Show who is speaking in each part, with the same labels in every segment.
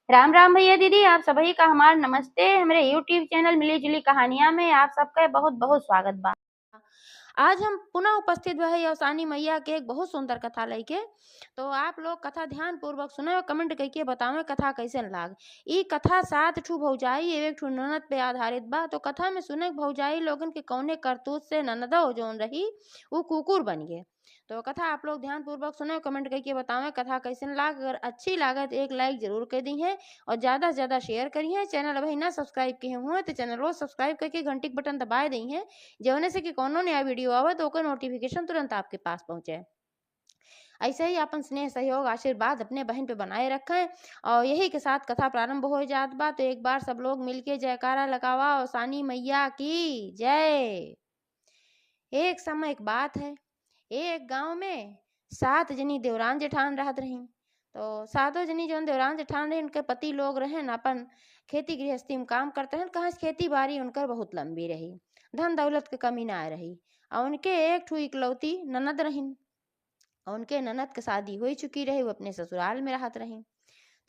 Speaker 1: राम राम भैया दीदी, आप सभी का हमार नमस्ते। हमारे यूट्यूब चैनल मिली जुली कहानियां में आप सबका बहुत बहुत स्वागत बा। आज हम पुनः उपस्थित भई अवसानी मैया के एक बहुत सुंदर कथा लेके। तो आप लोग कथा ध्यान पूर्वक सुने और कमेंट करके बतावे कथा कैसन लाग। ई कथा 7 ठू भौजाई एक ठू ननद पे आधारित बा। तो कथा में सुने भौजाई लोगन के कौने करतूत से ननदो जोन रही वो कुकुर बन गए। तो कथा आप लोग ध्यान पूर्वक सुने कमेंट करके बतावे कथा कैसन लाग। अगर अच्छी लागत एक लाइक जरूर कर दी है और ज़्यादा से ज़्यादा शेयर करिए। चैनल अभी ना सब्सक्राइब किए हुए तो चैनल को सब्सक्राइब करके घंटी के बटन दबाए दी है, जवने से कि कोनो नया वीडियो आवे तो ओकर नोटिफिकेशन तुरंत आपके पास पहुंचे। ऐसे ही अपन स्नेह सहयोग आशीर्वाद अपने बहन पे बनाए रखें। और यही के साथ कथा प्रारंभ हो जात बा। तो एक बार सब लोग मिलके जयकारा लगावा और सानी मैया की जय। एक समय एक बात है, एक गांव में 7 जनी देवरान जेठान रहत रही। तो सातों जनी जौन देवरान जेठान रही उनके पति लोग रहन अपन खेती गृहस्थी में काम करते हैं। कहाँ से खेती बाड़ी उनकर बहुत लंबी रही, धन दौलत के कमी ना रही। और उनके एक ठू इकलौती ननद रहीन और उनके ननद के शादी हो चुकी रही, वो अपने ससुराल में रहत रही।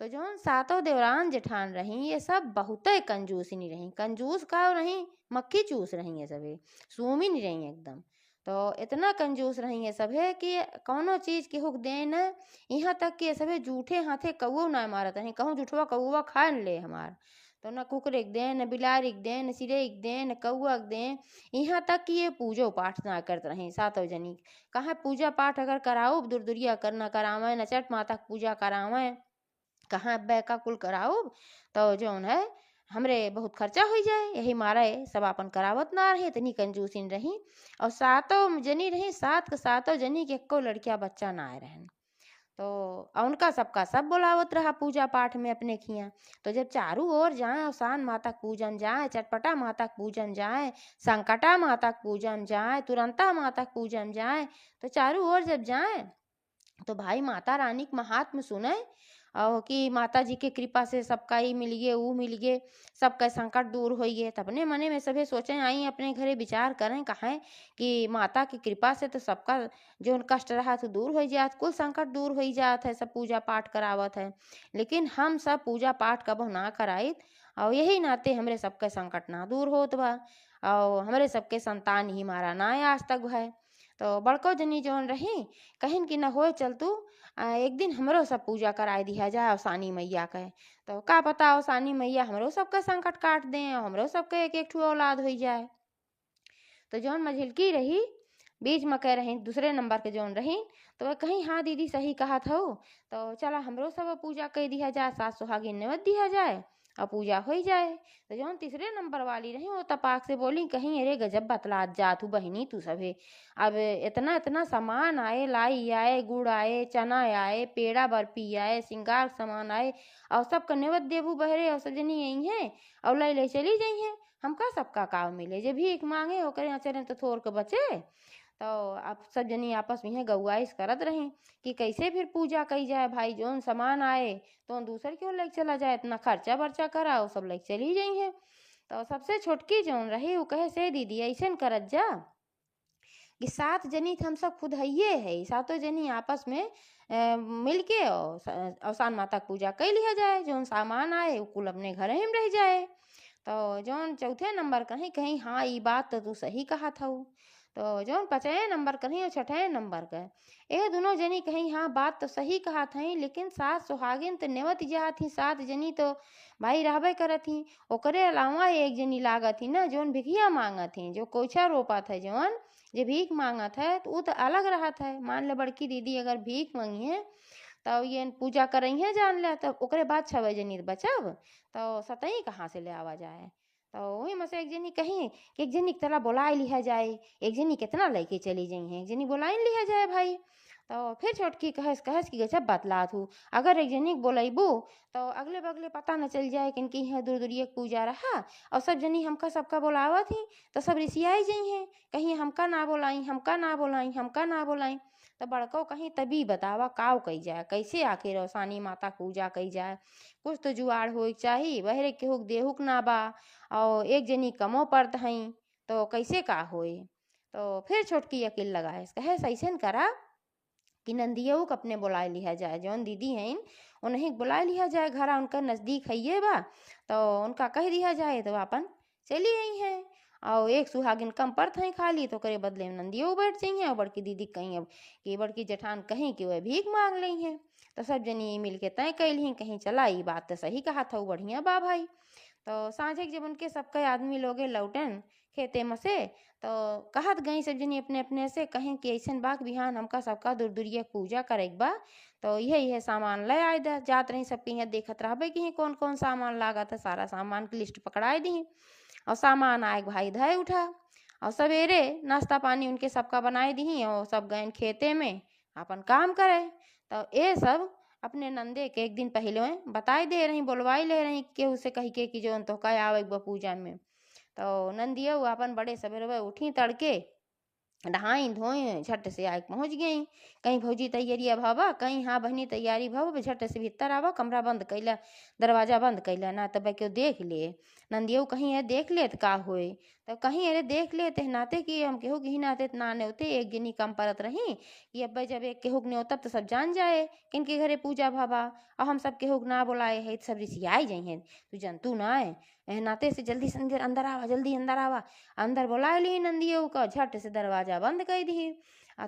Speaker 1: तो जौन सातों देवरान जेठान रही ये सब बहुत कंजूस नहीं रही। कंजूस का रही, मक्खी चूस रही है सभी, सूमी नहीं रही एकदम। तो इतना कंजूस रही है सभे कि कौनो चीज के हुक दे न। यहाँ तक कि सभे जूठे हाथे कौओ ना मारत रही, कहूँ जूठवा कौआ खा ले हमार। तो न कुकरे के दे, न बिलारी के दे, न सिरे के दे, न कौआ के दे। यहाँ तक कि ये पूजो पाठ ना करत रही सातों जनी। कहाँ पूजा पाठ अगर कराओ दूर दुरिया करना करावे, न चट माता की पूजा करावे, कहाँ बैका कुल कराओ तो जौन है हमरे बहुत खर्चा हो जाए। यही मारे सब अपन करावत ना रहे, इतनी कंजूसिन रही। और सातों जनी रही, 7 के सातों जनी के एको लड़किया बच्चा ना आए रहन। तो उनका सबका सब बुलावत रहा पूजा पाठ में अपने खिया। तो जब चारों ओर जाए, अवसान माता के पूजन जाए, चटपटा माता के पूजन जाए, संकटा माता के पूजन जाए, तुरंता माता के पूजन जाए, तो चारों ओर जब जाए तो भाई माता रानी के महात्म सुने और कि माता जी के कृपा से सबका ही मिल गए, वो मिल गए, सबका संकट दूर हो गए। तो अपने मने में सभी सोचे आई अपने घरे विचार करें कहें कि माता की कृपा से तो सबका जो कष्ट रहा तो दूर हो जात, कुल संकट दूर हो जात है, सब पूजा पाठ करावत है। लेकिन हम सब पूजा पाठ कबो ना कराई और यही नाते हमरे सबके संकट ना दूर होत बा और हमरे सबके संतान ही मारा ना आज तक है। तो बड़को जनी जौन रही कहिन कि न होए चल तू एक दिन हमरो सब पूजा कराए दिया जाए अवसानी मैया के। तो का पता अवसानी मैया हमरो सबका संकट काट दें और हमरो सबके एक एक ठू औलाद हो जाए। तो जौन मझिलकी रही बीच में कह रही दूसरे नंबर के जौन रही, तो वह कहीं हाँ दीदी सही कहा था। तो चला हमरो सब पूजा कर दिया जाए, सास सुहागिन नेवत दिया जाए और पूजा हो जाए। तो जौन तीसरे नंबर वाली रही वो तपाक से बोली कहीं अरे गजब बतलात जात हूँ बहिनी तू सभे। अब इतना इतना सामान आए, लाई आए, गुड़ आए, चना आए, पेड़ा बर्फी आए, श्रृंगार सामान आए और सबका नेवत देबू बहरे और सजनी यही है और लै ले चली जाई है। हमका सबका काम मिले, जे भीख मांगे ओकरे अचरे तो थोड़ के बचे। तो अब सब जनी आपस में गौआइश करत रही कि कैसे फिर पूजा कई जाए। भाई जोन सामान आए तो दूसर क्यों लेके चला जाए, इतना खर्चा बर्चा करा वो सब लेके चली जाई है। तो सबसे छोटकी जौन रही वो कहे से दीदी ऐसे करत जा कि 7 जनी हम सब खुद हइये है, सातों जनी आपस में मिलके और अवसान माता की पूजा कर लिया जाए, जोन सामान आए वो कुल अपने घर ही में रह जाए। तो जौन चौथे नंबर कहीं कहीं हाँ ये बात तो तू सही कहा था। तो जौन 5वें नंबर कहीं और 6ठे नंबर का ये दोनों जनी कहीं हाँ बात तो सही कहा थी, लेकिन सास सुहागिन तो नेवत जा थी 7 जनी तो भाई रहबे करत थी। ओकरे अलावा एक जनी लागत थी ना जौन भिखिया मांगत थी, जो कोइछा रोपा था जौन जे भीख मांगत है तो वो तो अलग रहा था। मान ले बड़की दीदी अगर भीख मांगी है तो ये पूजा करई है जान ले, तब ओकरे बाद 6 जनी बचब तो सतही कहाँ से ले आवा जाए। तो वही में से एक जनी कही कि एक जनी की तरह बुलाए लिया जाए, एक जनी कितना लेके चली जाई है, एक जनी बुलाई लिया जाए भाई। तो फिर छोटकी कहस कि गजब बतलात हूँ, अगर एक जनी के बोलेबू तो अगले बगले पता न चल जाए कि इनकी यहाँ दूर दूरिये पूजा रहा और सब जनी हमका सबका बुलावा थी तो सब रिसियाई जाई हैं, कहीं हमका ना बोलाई, हमका ना बोलाई, हमका ना बोलाई। तो बड़को कहीं तभी बतावा काव कही जाए, कैसे आखिर अवसानी माता पूजा कही जाए। कुछ तो जुआड़ हो चाहिए, बहरे केहुक देहुक ना बा और एक जनी कमो पड़त हई तो कैसे का होए। तो फिर छोटकी अकेल लगाए कहे ऐसन करा कि नंदियऊ के अपने बुला लिया जाए, जौन दीदी हैं उन्हें बुला लिया जाए, घरा उनका नज़दीक है बा, तो उनका कह दिया जाए तो अपन चली आई हैं। और एक सुहागिन कम पड़त हैं खाली, तो करे बदले में नंदियो बैठ जाइए और बड़की दीदी कहीं अब कि बड़की जेठान कहीं कि वह भीख मांग ली हैं। तो सब जनी मिल के तय कैली कहीं चला, ये बात तो सही कहा था, बढ़िया बा भाई। तो साँझे जब उनके सबके आदमी लोगे लौटन खेते में से, तो कहत गई सब जनी अपने अपने से, कहें कि ऐसन बाक बिहान हमका सबका दूर दूरिया पूजा करे बा, तो यह सामान ले आए जात रही सबके यहाँ देखत रहबे कि कौन कौन सामान लागत है, सारा सामान की लिस्ट पकड़ाए दी और सामान आए भाई धाए उठा। और सवेरे नाश्ता पानी उनके सबका बनाए दी और सब गए खेते में अपन काम करे। तो ये सब अपने नंदे के एक दिन पहले बताई दे रही, बोलवाई ले रही केहू से कही के कि जो तो कह आवे पूजा में। तो नंदिया अपन बड़े सवेरे उठी तड़के नहाई धोई झट से आए पहुँच गई। कहीं भौजी तैयारी भवा, कहीं हाँ बहनी तैयारी भव, झट से भीतर आवा, कमरा बंद कैला, दरवाजा बंद कैला ना तब क्यों देख ले। नंदियो कहीं है देख ले तो का होए, तो कहीं अरे देख ले ते नाते कि हम केहू की नाते ना न्योते, एक जनी कम परत रही कि अब जब एक केहू न्योतब तो सब जान जाए किनके घरे पूजा भवा, और हम सब केहू ना बुलाए है सब रिसियाई जाइ हैं, तू जनतू ना है नाते से जल्दी से अंदर आवा, जल्दी अंदर आवा। अंदर बुला ली नंदियो का, झट से दरवाजा बंद कर दी।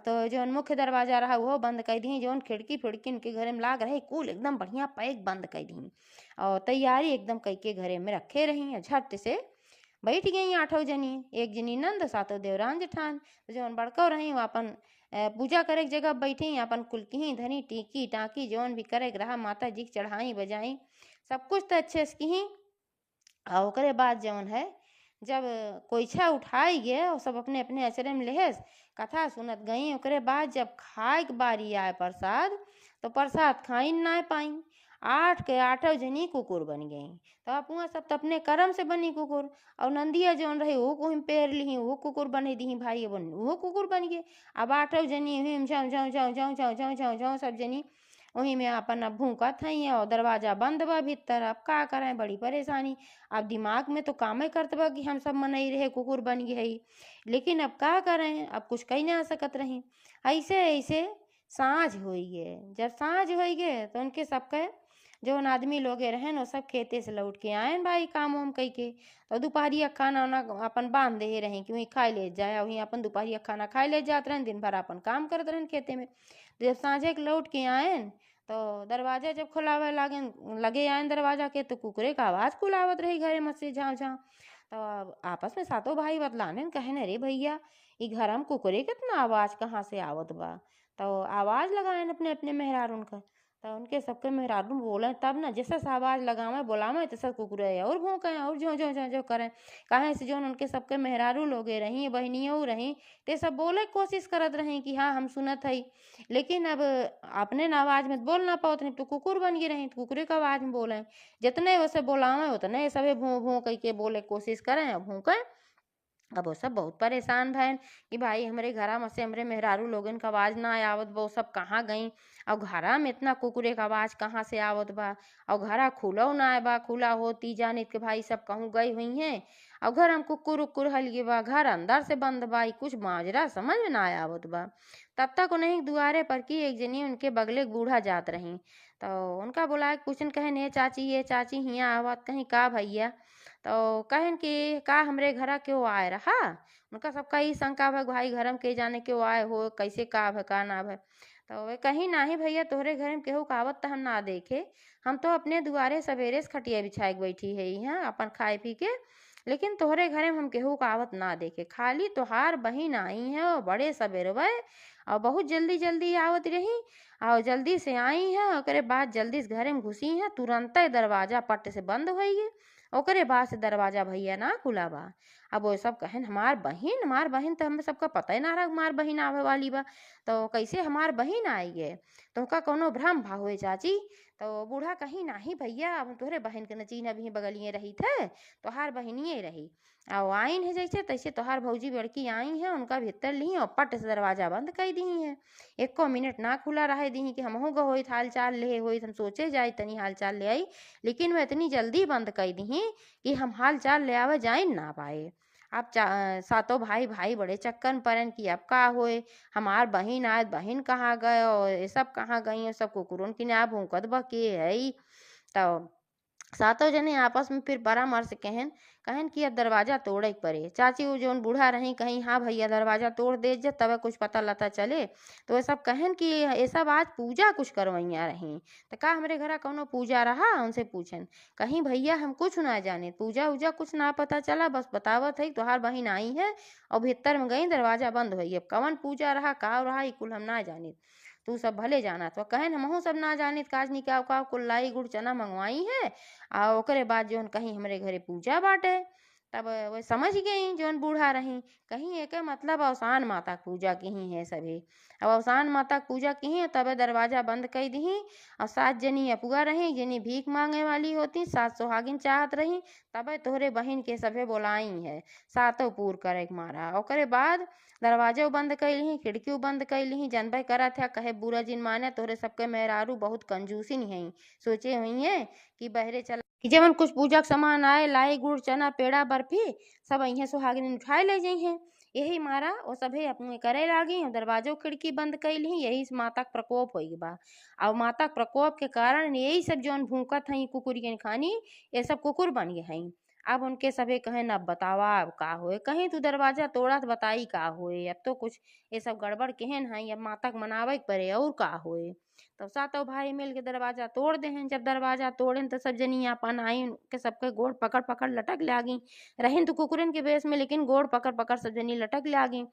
Speaker 1: तो जौन मुख्य दरवाजा रहा वो बंद कर दी, जौन खिड़की फिड़की उनके घरे में लाग रहे कुल एकदम बढ़िया पैक बंद कर दी और तैयारी एकदम कई के घरे में रखे रही। झट से बैठ गई 8 जनी, एक जनी नंद 7 देवरान जेठान, जौन बड़को रही वो अपन पूजा करे जगह बैठी, अपन कुलकी धनी टीकी टाकी जौन भी करे रहा माता जी की चढ़ाई बजाई सब कुछ तो अच्छे से की। और ओकरे बाद जौन है जब कोईछा उठाई गए और सब अपने अपने अचरे में लेहस कथा सुनत गई। ओकरे बाद जब खाए के बारी आए प्रसाद, तो प्रसाद खाई ना पाई, 8 के 8 जनी कुकुर बन गई। तो आप वहाँ सब तो अपने कर्म से बनी कुकुर, और नंदिया जौन रही वो को हम पेर ली, वो कुकुर बने दी भाई बन वो कुकुर बन गए। अब 8 जनी हिम झाँव झाँव झाँव झाँव झाँव झाँव झाँव झाँव सब जनी वहीं में अपन अब भूखा थी और दरवाजा बंद बा भीतर, अब का करें बड़ी परेशानी। अब दिमाग में तो काम ही करत बा कि हम सब मनई रहे कुकुर बन गए है, लेकिन अब का करें, अब कुछ कही ना सकत रही। ऐसे ऐसे साँझ हुई है, जब साँझ हुई गए तो उनके सबके जो आदमी लोगे रहें वो सब खेते से लौट के आए भाई काम वाम कई के, तो दोपहरिया खाना वाना अपन बांध दे रहे कि वहीं खाए ले जाए, वहीं अपन दोपहरिया खाना खाए ले जाते रहें, दिन भर अपन काम करते रहें खेते में। तो जब साँझे के लौट के आए तो दरवाजा जब खुलावे लगे आए दरवाजा के, तो कुकरे का आवाज़ खुलावत रही घरे में से झाँव झाँव। तो आपस में सातों भाई बतलाने कहे अरे भैया ये घर में कुकरे कितना आवाज़ कहाँ से आवत बा। तो आवाज़ लगाए अपने अपने मेहरारून का, तो उनके सबके मेहरारून बोले तब ना जैसे आवाज़ लगावे बोलावे तैसे कुकुरे और भौंके और झों झों झों झों करें। कहे से जो उनके सबके मेहरारू लोगे रही बहनियों रही ते सब बोले कोशिश करत रही कि हाँ हम सुनत है, लेकिन अब अपने न आवाज़ में बोल ना पाओ तो कुकुर बन गए रही, तो कुकुरे का आवाज़ में बोले, जितने वैसे बोलावे उतने सभी भों भों कह के बोले कोशिश करें और भूकें। अब वो सब बहुत परेशान भैन कि भाई हमारे घरा में से हमारे मेहरारू लोगन का आवाज़ ना आवत बा, वो सब कहाँ गई, और घरा में इतना कुकुरे का आवाज़ कहाँ से आवत बा, और घरा खुला ना बा, खुला होती जानित के भाई सब कहूँ गई हुई हैं, और घर हम कुकुर उकुर हल बा, घर अंदर से बंद बा, कुछ माजरा समझ में ना आवत बा। तब तक उन्हें दुआरे पर की एक जनी उनके बगले बूढ़ा जात रही, तो उनका बुलाए पूछन कहे ये चाची हियाँ आवत, कहीं का भैया, तो कहन कि का हमरे घरा क्यों आए रहा। उनका सबका ही शंका है भाई घर में के जाने क्यों आए हो, कैसे का है का ना है। तो वे कहीं नाही भैया तोहरे घर में केहू कावत तो हम ना देखे, हम तो अपने दुआरे सवेरे से खटिया बिछाए बैठी है यहाँ अपन खाए पी के, लेकिन तोहरे घरे में हम केहू कावत ना देखे, खाली तोहार बहिन आई है और बड़े सवेरे और बहुत जल्दी जल्दी आवत रही और जल्दी से आई है, ओकरे बाद जल्दी से घरे में घुसी है, तुरंत दरवाजा पट से बंद हो गई, ओकरे बाद से दरवाजा भैया ना खुला बा। अब वो सब कहन हमार बहिन तो हमें सबका पता ही ना रहा हमार बहिन आवे वाली बा, तो कैसे हमार बहिन आई है, तो का कोनो भ्रम भाव है चाची। तो बूढ़ा कहीं नाही भैया अब तोहरे बहन के नचीन अभी बगलिए रही थे, तोहार बहनिए रही और आइन है जैसे तैसे तोहार भौजी बड़की आई है, उनका भीतर ली और पट से दरवाजा बंद कर दी है, एको मिनट ना खुला रहे दी कि हमहू गो होई हाल चाल ले होई, हम सोचे जाए तनी हाल चाल ले आई, लेकिन वह इतनी जल्दी बंद कर दी कि हम हाल चाल ले आवे जाए ना पाए। आप सातों भाई भाई बड़े चक्कर में पड़न कि अब का होए, हमार बहिन आज बहिन कहाँ गए और ये सब कहाँ गई और सब कुकुरन की ना भूकत बा के है। तो सातों जने आपस में फिर परामर्श कहन कहन कि अब दरवाजा तोड़े के पड़े। चाची वो जोन बूढ़ा रही कहीं हाँ भैया दरवाजा तोड़ दे जे तब कुछ पता लता चले। तो ये सब कहन कि ये सब आज पूजा कुछ करवैया रही। तो का हमरे घरा कौनो पूजा रहा उनसे पूछन। कहीं भैया हम कुछ ना जाने, पूजा उजा कुछ ना पता चला, बस बतावत है तोहार बहिन आई है और भीतर में गई दरवाजा बंद हो। अब कवन पूजा रहा का रहा कुल हम ना जाने, तू सब भले जाना। तो कहन हमहू सब ना जानित काज निकाव का कुल लाई गुड़ चना मंगवाई है आ ओकरे बाद जोन कहीं हमरे घरे पूजा बाटे। तब वो समझ गई जोन बूढ़ा रही कहीं एक मतलब अवसान माता की पूजा की ही है सभी। अब अवसान माता की पूजा की है तब दरवाजा बंद कर दी। और 7 जनी अपुआ रही जिन्हें भीख मांगे वाली होती, 7 सुहागिन चाहत रही। तब तोहरे बहिन के सभे बोलाई है सातों पूर करे के मारा। ओकरे बाद दरवाजा बंद कैली, खिड़की बंद कैली, जनबे करत है कहे बुरा जिन माने तोहरे सबके मेहरारू बहुत कंजूसी नहीं है। सोचे हुई है कि बहरे चला कि जब कुछ पूजा के सामान आए लाई गुड़ चना पेड़ा बर्फी सब अहिए सुहागिन उठाए ले जाइ हैं। यही मारा वो सभे अपने करे लागी, दरवाजो खिड़की बंद कैली। यही से माता के प्रकोप हो बा। और माता के प्रकोप के कारण यही सब जौन भूकत हई कुकुरियन खानी ये सब कुकुर बन गए हई। अब उनके सभे कहें अब बतावा अब का होए, कहीं तू दरवाजा तोड़ा तो बताई का होए, अब तो कुछ ये सब गड़बड़ केहन है, अब माता के मनावे के पड़े और का होए। तब सातों भाई मिल के दरवाजा तोड़ दे हैं। जब दरवाजा तोड़े तो सब जनी अपन आई के सबके गोड़ पकड़ पकड़ लटक लागी। रहें तो कुकुरन के बेस में लेकिन गोड़ पकड़ पकड़ सब जनी लटक लागी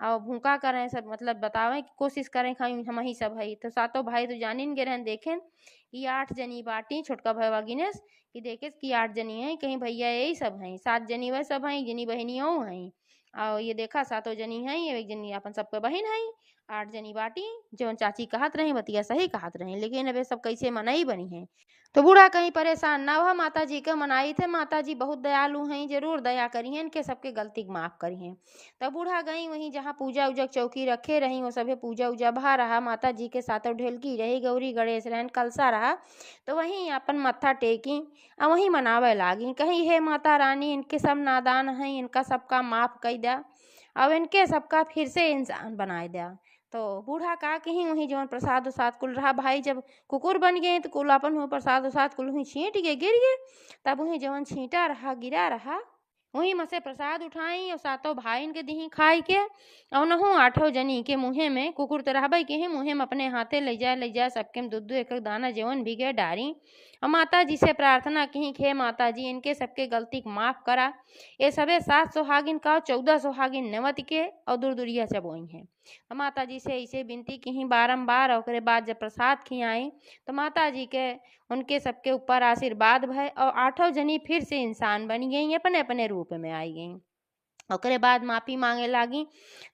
Speaker 1: और भूखा करें सब मतलब बतावे की कोशिश करें खाई हम ही सब है। तो सातों भाई तो जानिन गे रहें देखें कि 8 जनी बाटी छोटका भैया गिनेस कि देखे कि 8 जनी है, कहीं भैया यही सब हैं, 7 जनी वह सब हैं, जनी बहनियों हैं। और ये देखा सातों जनी हैं, एक जनी अपन सबके बहन है। 8 जनी बाटी जो चाची कहत रही बतिया सही कहत रही, लेकिन अब ये सब कैसे मनाई बनी है। तो बूढ़ा कहीं परेशान ना हुआ, माता जी के मनाई थे। माता जी बहुत दयालु हैं, जरूर दया करिहन के सबके गलती के माफ करिहन। तब बूढ़ा गई वहीं जहाँ पूजा उजा चौकी रखे रही वो सभी पूजा उजा भा रहा। माता जी के सातों ढेलकी रही, गौरी गणेश रहन कलसा रहा। तो वहीं अपन मत्था टेकी और वहीं मनावे लागी कहीं हे माता रानी इनके सब नादान हैं, इनका सबका माफ कर दिया अब इनके सबका फिर से इंसान बनाए दिया। तो बूढ़ा का कहीं वहीं जौन प्रसाद उसाद कुल रहा भाई जब कुकुर बन गए तो कुल अपन हुआ प्रसाद उसाद कुल वहीं छींट गए गिर गए। तब वहीं जौन छींटा रहा गिरा रहा वहीं में से प्रसाद उठाई और सातों भाई के दी खाई के और नहू 8 जनी के मुँहे में कुकुर तो रहबे के हैं मुँहे में अपने हाथे ले जाए सबके में दूध एक दाना जवन भी गए डारी। और माता जी से प्रार्थना की खे माता जी इनके सबके गलती को माफ करा। ये सबे 7 सुहागिन का 14 सुहागिन नवत के और दूर चबोई हैं। तो माता जी से ऐसे विनती की बारम्बार और बाद जब प्रसाद खियाई तो माता जी के उनके सबके ऊपर आशीर्वाद भय और 8 जनी फिर से इंसान बन गई, अपने अपने रूप में आई गई। ओकरे बाद माफ़ी मांगे लागी।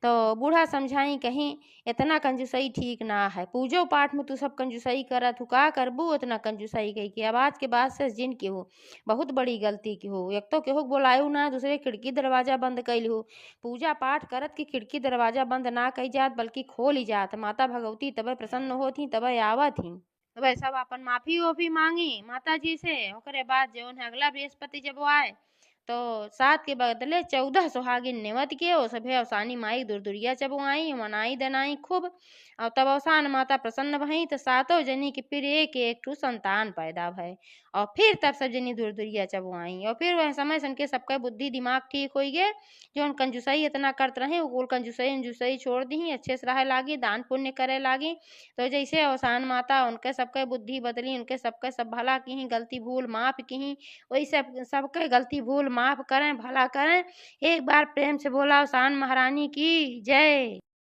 Speaker 1: तो बूढ़ा समझाई कहीं इतना कंजूसई ठीक ना है, पूजो पाठ में तू सब कंजूसई करत हो का करबू इतना कंजूसई कही कि अब आज के बाद से जिन की हो बहुत बड़ी गलती की हो। एक तो केहू बोलायू ना, दूसरे खिड़की दरवाजा बंद कैल हो, पूजा पाठ करत की खिड़की दरवाजा बंद ना कई जात बल्कि खोल ही जात। माता भगवती तब प्रसन्न होती तब आवत ही। तब सब अपन माफी ओफी मांगी माता जी से। ओकरे बाद जौन है अगला बृहस्पति जब वो आए तो 7 के बदले 14 सुहागिन नेवत के ओ सभे अवसानी माई दुरदुरिया चबुआई मनाई दनाई खूब। और तब अवसान माता प्रसन्न भई तो सातों जनी के फिर एक ठू संतान पैदा भय और फिर तब सब जनी दुरदुरिया चबुआई और फिर वह समय सन के सबका बुद्धि दिमाग ठीक हो गए। जो कंजूसई इतना करते रहे वो कुल कंजूसई अंजूसई छोड़ दी, अच्छे से रह लागी, दान पुण्य करे लागी। तो जैसे अवसान माता उनके सबके बुद्धि बदली, उनके सबके सब भला की गलती भूल माफ की वही सबके गलती भूल माफ करें भला करें। एक बार प्रेम से बोला अवसान महारानी की जय।